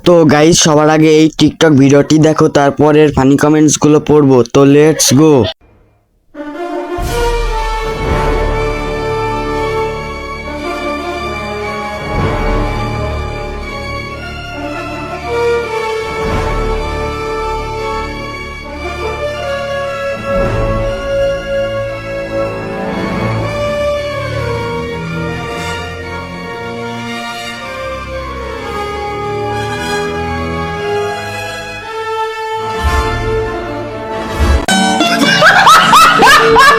তো গাইস সবার আগে এই টিকটক ভিডিওটি দেখো, তারপরের ফানি কমেন্টস গুলো পড়বো। তো লেটস গো।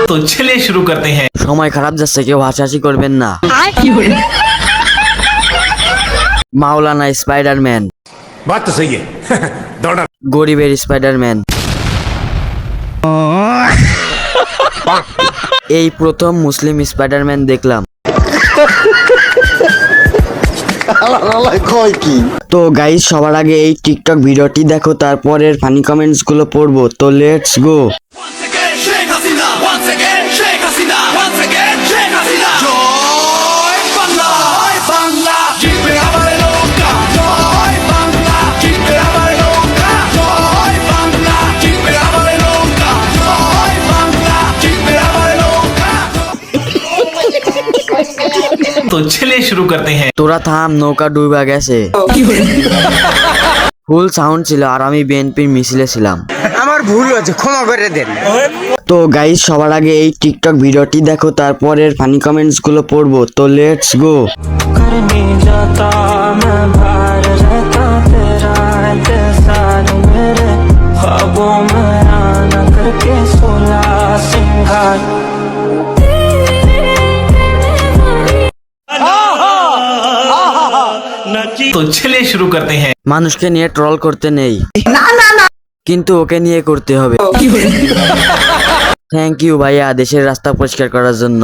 तो चलिए शुरू करते हैं। সময় খারাপ যাচ্ছে, কেউ হাসাহাসি করবেন না। মাওলানা স্পাইডারম্যান, बात तो सही है दौड़ा গরিবের স্পাইডারম্যান। এই প্রথম মুসলিম স্পাইডারম্যান দেখলাম। তো গাইস সবার আগে এই টিকটক ভিডিওটি দেখো, তারপরের ফানি কমেন্টস গুলো পড়বো। তো let's go. Once again, Sheikh Hasina. Once again, Sheikh Hasina. Once again, Sheikh Hasina. Joy Bangla, Joy Bangla. Jeepe hamare log ka. Joy Bangla. Jeepe hamare log ka. Joy Bangla. Jeepe hamare log ka. Joy Bangla. Jeepe hamare log ka. तो चलिए शुरू करते हैं। তোরা থাম, নৌকা ডুবা গেছে। ফুল সাউন্ড ছিল আর আমি বিএনপির মিছিলে ছিলাম। আমার ভুল হয়েছে, ক্ষমা করে দেন। তো গাইস সবার আগে এই টিকটক ভিডিওটি দেখো, তারপরের ফানি কমেন্টস গুলো পড়বো। তো লেটস গো। करने जाता मैं बाहर रहता तेरा इंतजार मेरे ख्वाबों में आना करके सोला सिंगार तो चलिए शुरू करते हैं। মানুষকে নিয়ে ট্রল করতে নেই, কিন্তু ওকে নিয়ে করতে হবে। থ্যাংক ইউ ভাইয়া দেশের রাস্তা পরিষ্কার করার জন্য।